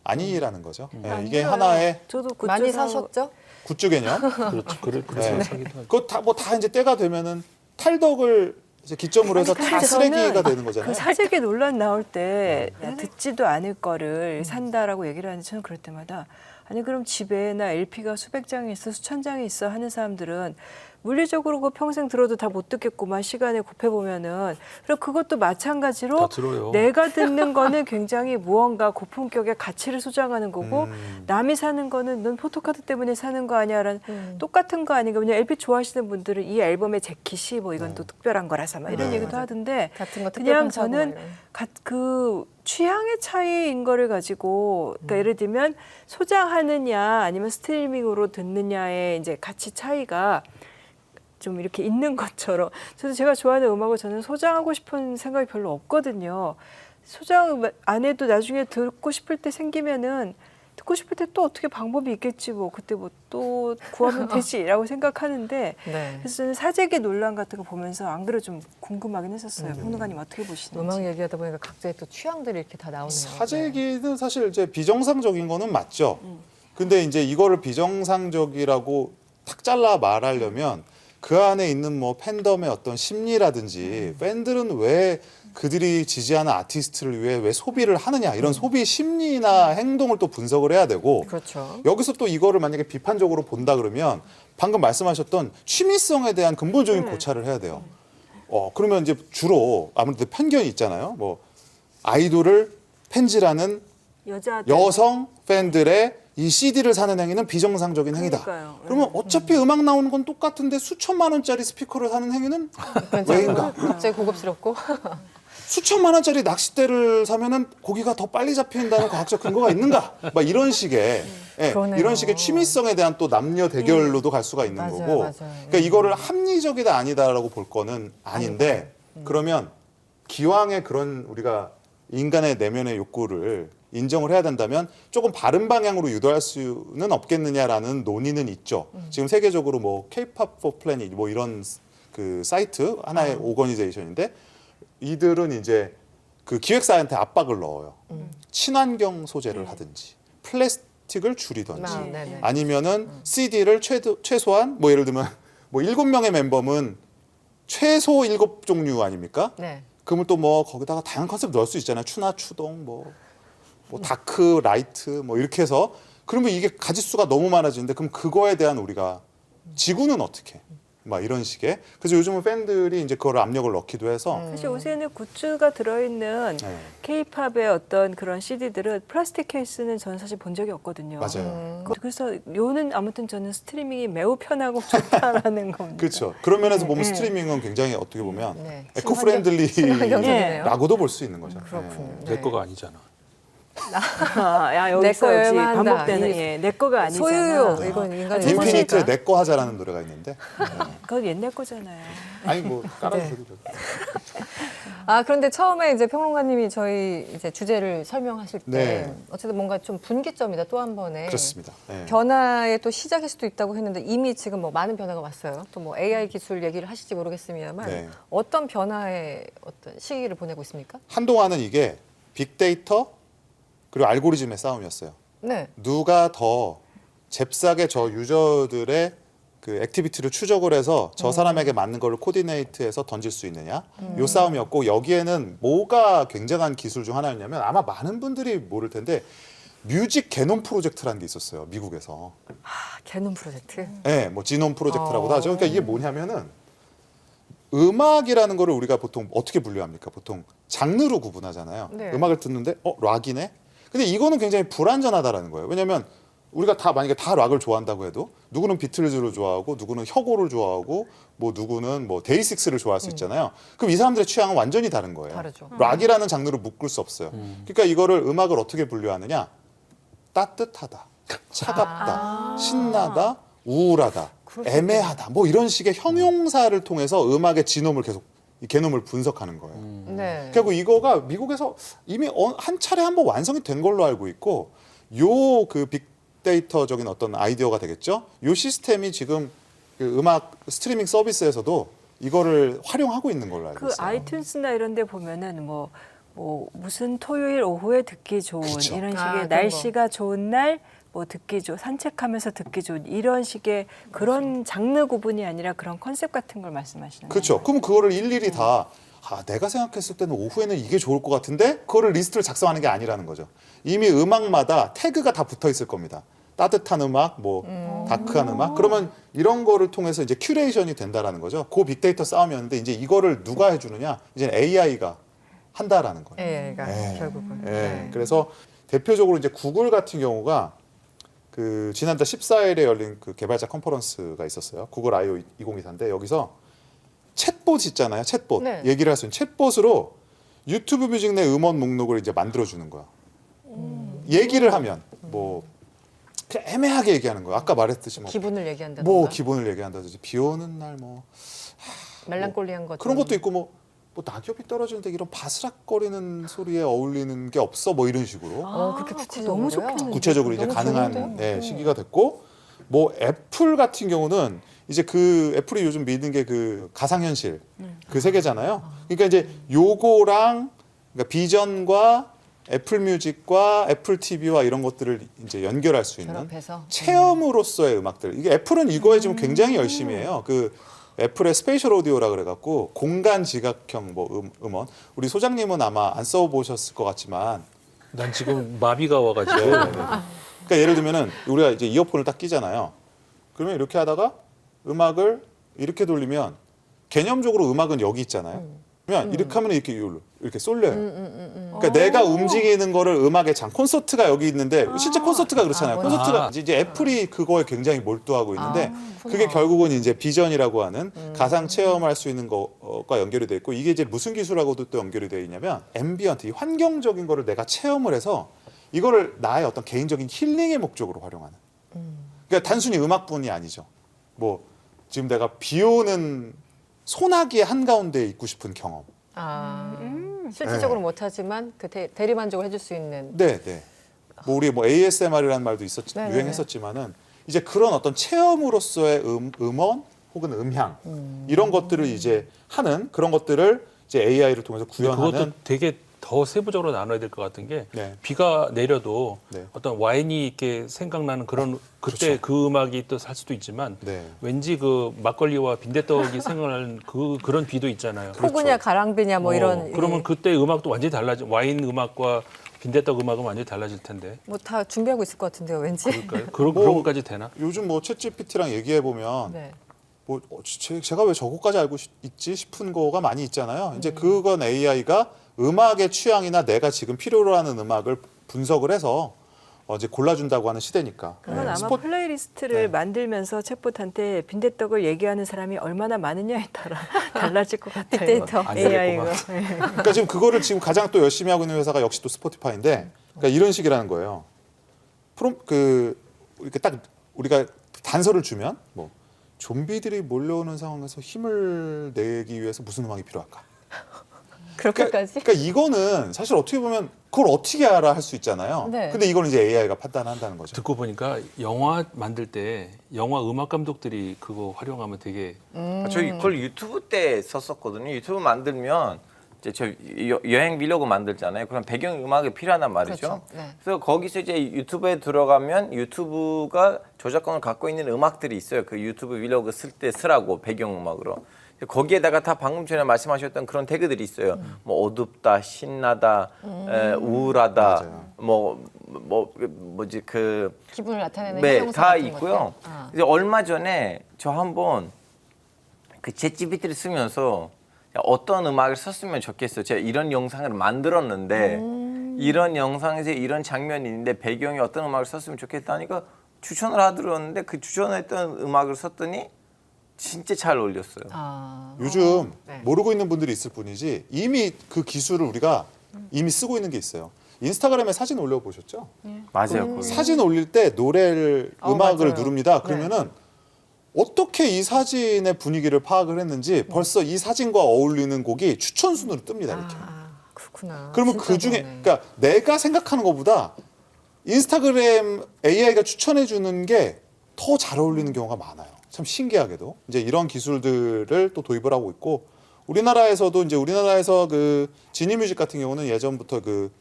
아니라는 거죠. 네, 이게 하나의 저도 많이 사셨죠? 굿즈 개념. 그렇죠. 그래서 네. 사기도 하죠. 그거 다 이제 때가 되면은 탈덕을 이제 기점으로 해서 다 근데 쓰레기가 저는 되는 거잖아요. 그 사재기 논란 나올 때 야, 듣지도 않을 거를 산다라고 얘기를 하는데 저는 그럴 때마다 아니 그럼 집에나 LP가 수백 장이 있어 수천 장이 있어 하는 사람들은 물리적으로 그 평생 들어도 다 못 듣겠구만 시간에 곱해보면은 그리고 그것도 마찬가지로 다 들어요. 내가 듣는 거는 굉장히 무언가 고품격의 가치를 소장하는 거고 남이 사는 거는 넌 포토카드 때문에 사는 거 아니야라는 똑같은 거 아닌가. 왜냐면 LP 좋아하시는 분들은 이 앨범의 재킷이 뭐 이건 또 특별한 거라서 막 이런 네. 얘기도 하던데 같은 거 그냥 특별한 사고 저는 말이에요. 그 취향의 차이인 거를 가지고 그러니까 예를 들면 소장하느냐 아니면 스트리밍으로 듣느냐의 이제 가치 차이가 좀 이렇게 있는 것처럼 저도 제가 좋아하는 음악을 저는 소장하고 싶은 생각이 별로 없거든요. 소장 안 해도 나중에 듣고 싶을 때 생기면은 듣고 싶을 때 또 어떻게 방법이 있겠지 뭐 그때 뭐 또 구하면 되지라고 생각하는데 네. 그래서 저는 사재기 논란 같은 거 보면서 안 그래도 좀 궁금하긴 했었어요. 평론가님 어떻게 보시는지. 음악 얘기하다 보니까 각자의 또 취향들이 이렇게 다 나오네요. 사재 얘기는 사실 이제 비정상적인 거는 맞죠. 근데 이제 이거를 비정상적이라고 탁 잘라 말하려면 그 안에 있는 뭐 팬덤의 어떤 심리라든지 팬들은 왜 그들이 지지하는 아티스트를 위해 왜 소비를 하느냐 이런 소비 심리나 행동을 또 분석을 해야 되고 그렇죠. 여기서 또 이거를 만약에 비판적으로 본다 그러면 방금 말씀하셨던 취미성에 대한 근본적인 고찰을 해야 돼요. 그러면 이제 주로 아무래도 편견이 있잖아요. 뭐 아이돌을 팬질하는 여성 팬들의 이 CD를 사는 행위는 비정상적인 행위다. 그러니까요. 그러면 어차피 음악 나오는 건 똑같은데 수천만 원짜리 스피커를 사는 행위는 왜인가? 갑자기 고급스럽고. 수천만 원짜리 낚싯대를 사면은 고기가 더 빨리 잡힌다는 과학적 근거가 있는가? 막 이런 식의 그러네요. 이런 식의 취미성에 대한 또 남녀 대결로도 갈 수가 있는 맞아요, 거고. 맞아요. 그러니까 이거를 합리적이다 아니다라고 볼 거는 아닌데 그러면 기왕에 그런 우리가 인간의 내면의 욕구를 인정을 해야 된다면 조금 바른 방향으로 유도할 수는 없겠느냐라는 논의는 있죠. 지금 세계적으로 뭐 K-pop for Planet 뭐 이런 그 사이트 하나의 오거니제이션인데 이들은 이제 그 기획사한테 압박을 넣어요. 친환경 소재를 하든지 플라스틱을 줄이든지 네네. 아니면은 CD를 최소한 뭐 예를 들면 뭐 7명의 멤버면 최소 7종류 아닙니까? 네. 그러면 또 뭐 거기다가 다양한 컨셉 넣을 수 있잖아요. 추나 추동 뭐 다크 라이트 뭐 이렇게 해서 그러면 이게 가짓수가 너무 많아지는데 그럼 그거에 대한 우리가 지구는 어떻게 막 이런 식의 그래서 요즘은 팬들이 이제 그걸 압력을 넣기도 해서 사실 요새는 굿즈가 들어있는 네. K-팝의 어떤 그런 CD들은 플라스틱 케이스는 저는 사실 본 적이 없거든요. 맞아요. 그래서 요는 아무튼 저는 스트리밍이 매우 편하고 좋다라는 겁니다. 그렇죠. 그런 면에서 보면 네. 스트리밍은 굉장히 어떻게 보면 네. 에코 친환경적이네요. 프렌들리라고도 볼 수 있는 거죠. 그렇군요. 네. 내 거가 아니잖아. 야 여기서 내 역시 거에만 한다. 반복되는 이 내 거가 아니잖아. 소유요. 이건 인간의 아, 인피니트의 사실까? 내 거 하자라는 노래가 있는데 그건 옛날 거잖아요. 아니 뭐 깔아주셔도 돼요. 그런데 처음에 이제 평론가님이 저희 이제 주제를 설명하실 때 네. 어쨌든 뭔가 좀 분기점이다 또 한 번에 그렇습니다. 네. 변화의 또 시작일 수도 있다고 했는데 이미 지금 뭐 많은 변화가 왔어요. 또 뭐 AI 기술 얘기를 하실지 모르겠습니다만 네. 어떤 변화의 어떤 시기를 보내고 있습니까? 한동안은 이게 빅데이터 그리고 알고리즘의 싸움이었어요. 네. 누가 더 잽싸게 저 유저들의 그 액티비티를 추적을 해서 저 사람에게 맞는 걸 코디네이트해서 던질 수 있느냐 요 싸움이었고 여기에는 뭐가 굉장한 기술 중 하나였냐면 아마 많은 분들이 모를 텐데 뮤직 게놈 프로젝트라는 게 있었어요 미국에서. 개놈 프로젝트. 네, 뭐 지놈 프로젝트라고도 하죠. 그러니까 이게 뭐냐면은 음악이라는 거를 우리가 보통 어떻게 분류합니까? 보통 장르로 구분하잖아요. 네. 음악을 듣는데 락이네. 근데 이거는 굉장히 불완전하다라는 거예요. 왜냐하면 우리가 다 만약에 다 락을 좋아한다고 해도 누구는 비틀즈를 좋아하고 누구는 혁오를 좋아하고 뭐 누구는 뭐 데이식스를 좋아할 수 있잖아요. 그럼 이 사람들의 취향은 완전히 다른 거예요. 다르죠. 락이라는 장르를 묶을 수 없어요. 그러니까 이거를 음악을 어떻게 분류하느냐? 따뜻하다, 차갑다, 신나다, 우울하다, 애매하다 뭐 이런 식의 형용사를 통해서 음악의 지놈을 계속 이 개놈을 분석하는 거예요. 네. 그리고 이거가 미국에서 이미 한 차례 한번 완성이 된 걸로 알고 있고 요 그 빅데이터적인 어떤 아이디어가 되겠죠. 요 시스템이 지금 그 음악 스트리밍 서비스에서도 이거를 활용하고 있는 걸로 알고 그 있어요. 아이튠스나 이런 데 보면은 뭐 무슨 토요일 오후에 듣기 좋은 그쵸. 이런 식의 그런 날씨가 좋은 날 뭐 듣기 좋은 산책하면서 듣기 좋은 이런 식의 그런 장르 구분이 아니라 그런 컨셉 같은 걸 말씀하시는 그렇죠. 거예요. 그럼 그거를 일일이 다 내가 생각했을 때는 오후에는 이게 좋을 것 같은데 그거를 리스트를 작성하는 게 아니라는 거죠. 이미 음악마다 태그가 다 붙어 있을 겁니다. 따뜻한 음악, 뭐 다크한 음악. 그러면 이런 거를 통해서 이제 큐레이션이 된다라는 거죠. 그 빅데이터 싸움이었는데 이제 이거를 누가 해주느냐? 이제 AI가 한다라는 거예요. AI가 네. 결국은. 예. 네. 그래서 대표적으로 이제 구글 같은 경우가 그 지난달 14일에 열린 그 개발자 컨퍼런스가 있었어요. 구글 I/O 2024인데 여기서 챗봇 있잖아요. 챗봇. 네. 얘기를 할 수 있는 챗봇으로 유튜브 뮤직 내 음원 목록을 이제 만들어 주는 거야. 얘기를 하면 뭐 그냥 애매하게 얘기하는 거야. 아까 말했듯이 뭐, 기분을 얘기한다던가. 뭐 기분을 얘기한다든지 비 오는 날 뭐 멜랑콜리한 것 그런 것도 있고 뭐 낙엽이 떨어지는데 이런 바스락거리는 소리에 어울리는 게 없어 뭐 이런 식으로 그렇게 그거 구체적으로요? 너무 좋겠는데. 구체적으로 이제 너무 가능한 좋은데요? 시기가 됐고 뭐 애플 같은 경우는 이제 그 애플이 요즘 믿는 게 그 가상현실 그 세계잖아요. 그러니까 이제 요거랑 그러니까 비전과 애플 뮤직과 애플 TV와 이런 것들을 이제 연결할 수 있는 결합해서 체험으로서의 음악들. 이게 애플은 이거에 지금 굉장히 열심히 해요. 그 애플의 스페이셜 오디오라 그래갖고 공간 지각형 뭐 음원. 우리 소장님은 아마 안 써보셨을 것 같지만 난 지금 마비가 와가지고 그러니까 예를 들면은 우리가 이제 이어폰을 딱 끼잖아요. 그러면 이렇게 하다가 음악을 이렇게 돌리면 개념적으로 음악은 여기 있잖아요. 그러면 이렇게 하면 이렇게 쏠려요. 그러니까 내가 움직이는 거를 음악의 장 콘서트가 여기 있는데 실제 콘서트가 그렇잖아요. 아, 콘서트가 이제 애플이 그거에 굉장히 몰두하고 있는데 그렇구나. 그게 결국은 이제 비전이라고 하는 가상 체험할 수 있는 거가 연결이 돼 있고 이게 이제 무슨 기술하고도 또 연결이 되어 있냐면 앰비언트, 이 환경적인 거를 내가 체험을 해서 이거를 나의 어떤 개인적인 힐링의 목적으로 활용하는. 그러니까 단순히 음악뿐이 아니죠. 뭐 지금 내가 비 오는 소나기의 한가운데 있고 싶은 경험. 실질적으로 못하지만 그 대리만족을 해줄 수 있는. 네, 네. 뭐 우리 뭐 ASMR이라는 말도 네네네. 유행했었지만은 이제 그런 어떤 체험으로서의 음원 혹은 음향 이런 것들을 이제 하는 그런 것들을 이제 AI를 통해서 구현하는. 그것도 되게 더 세부적으로 나눠야 될 것 같은 게 네. 비가 내려도 네. 어떤 와인이 이렇게 생각나는 그런 그때 그렇죠. 그 음악이 또 살 수도 있지만 네. 왠지 그 막걸리와 빈대떡이 생각나는 그런 비도 있잖아요. 폭우냐 가랑비냐 뭐 이런. 그러면 그때 음악도 완전히 달라져. 와인 음악과 빈대떡 음악은 완전히 달라질 텐데. 뭐 다 준비하고 있을 것 같은데요, 왠지. 그럴까요? 그런 것까지 되나? 요즘 뭐 챗GPT랑 얘기해 보면 네. 뭐 제가 왜 저거까지 알고 있지 싶은 거가 많이 있잖아요. 이제 그건 AI가 음악의 취향이나 내가 지금 필요로 하는 음악을 분석을 해서 이제 골라준다고 하는 시대니까. 그건 네. 아마 플레이리스트를 네. 만들면서 챗봇한테 빈대떡을 얘기하는 사람이 얼마나 많느냐에 따라 달라질 것 같아요. 빅데이터. 안 AI가. 되겠구만. 그러니까 지금 그거를 지금 가장 또 열심히 하고 있는 회사가 역시 또 스포티파이인데, 그러니까 이런 식이라는 거예요. 이렇게 딱 우리가 단서를 주면 뭐 좀비들이 몰려오는 상황에서 힘을 내기 위해서 무슨 음악이 필요할까? 그렇게까지? 그러니까 이거는 사실 어떻게 보면 그걸 어떻게 알아 할 수 있잖아요. 네. 근데 이걸 이제 AI가 판단한다는 거죠. 듣고 보니까 영화 만들 때 영화 음악 감독들이 그거 활용하면 되게 저희 그걸 유튜브 때 썼었거든요. 유튜브 만들면 이제 저 여행 블로그 만들잖아요. 그럼 배경 음악이 필요하단 말이죠. 그렇죠. 네. 그래서 거기서 이제 유튜브에 들어가면 유튜브가 저작권을 갖고 있는 음악들이 있어요. 그 유튜브 블로그 쓸 때 쓰라고 배경 음악으로. 거기에다가 다 방금 전에 말씀하셨던 그런 태그들이 있어요. 뭐 어둡다, 신나다, 우울하다, 맞아요. 뭐지 그 기분을 나타내는 네, 형용사 다 같은 있고요. 것들. 이제 얼마 전에 저 한번 그 챗GPT를 쓰면서 어떤 음악을 썼으면 좋겠어요. 제가 이런 영상을 만들었는데 이런 영상에서 이런 장면이 있는데 배경에 어떤 음악을 썼으면 좋겠다니까 추천을 하더라는데 그 추천했던 음악을 썼더니 진짜 잘 어울렸어요. 요즘 네. 모르고 있는 분들이 있을 뿐이지 이미 그 기술을 우리가 이미 쓰고 있는 게 있어요. 인스타그램에 사진 올려보셨죠? 맞아요. 거기. 사진 올릴 때 노래를 음악을 맞아요. 누릅니다. 그러면은 어떻게 이 사진의 분위기를 파악을 했는지 벌써 이 사진과 어울리는 곡이 추천 순으로 뜹니다. 이렇게. 그렇구나. 그러면 진짜 그 중에 그러네. 그러니까 내가 생각하는 것보다 인스타그램 AI가 추천해 주는 게 더 잘 어울리는 경우가 많아요. 참 신기하게도 이제 이런 기술들을 또 도입을 하고 있고 우리나라에서도 이제 우리나라에서 그 지니뮤직 같은 경우는 예전부터 그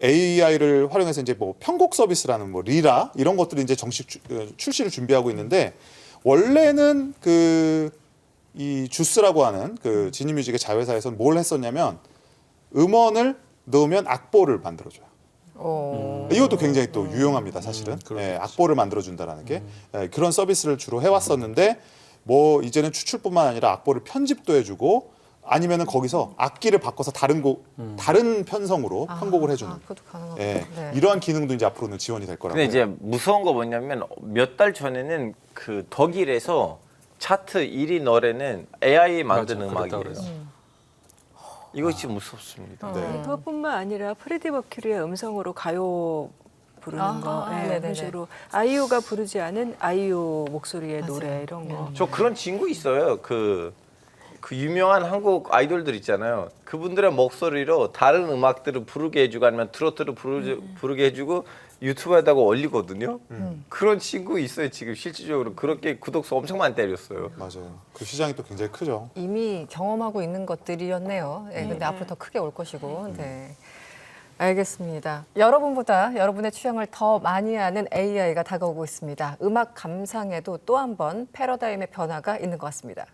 AI를 활용해서 이제 뭐 편곡 서비스라는 뭐 리라 이런 것들이 이제 정식 출시를 준비하고 있는데 원래는 그 이 주스라고 하는 그 지니뮤직의 자회사에서는 뭘 했었냐면 음원을 넣으면 악보를 만들어줘요. 이것도 굉장히 또 유용합니다, 사실은. 예, 악보를 만들어준다라는 게 예, 그런 서비스를 주로 해왔었는데 뭐 이제는 추출뿐만 아니라 악보를 편집도 해주고 아니면은 거기서 악기를 바꿔서 다른 편성으로 편곡을 해주는 그것도 가능하고. 예, 네. 이러한 기능도 이제 앞으로는 지원이 될 거라고. 근데 이제 무서운 거 뭐냐면 몇 달 전에는 그 독일에서 차트 1위 노래는 AI 만든 맞아, 그랬다고 음악이에요. 그랬어. 이것이 무섭습니다. 네. 그것뿐만 아니라 프레디 머큐리의 음성으로 가요 부르는 거, 네네네. 그런 식으로 아이유가 부르지 않은 아이유 목소리의 맞아요. 노래 이런 거. 저 그런 친구 있어요. 그 유명한 한국 아이돌들 있잖아요. 그분들의 목소리로 다른 음악들을 부르게 해주고 아니면 트로트를 부르게 해주고 유튜브에다가 올리거든요. 그런 친구 있어요. 지금 실질적으로 그렇게 구독수 엄청 많이 때렸어요. 맞아요. 그 시장이 또 굉장히 크죠. 이미 경험하고 있는 것들이었네요. 예, 근데 앞으로 더 크게 올 것이고. 네. 알겠습니다. 여러분보다 여러분의 취향을 더 많이 아는 AI가 다가오고 있습니다. 음악 감상에도 또 한 번 패러다임의 변화가 있는 것 같습니다.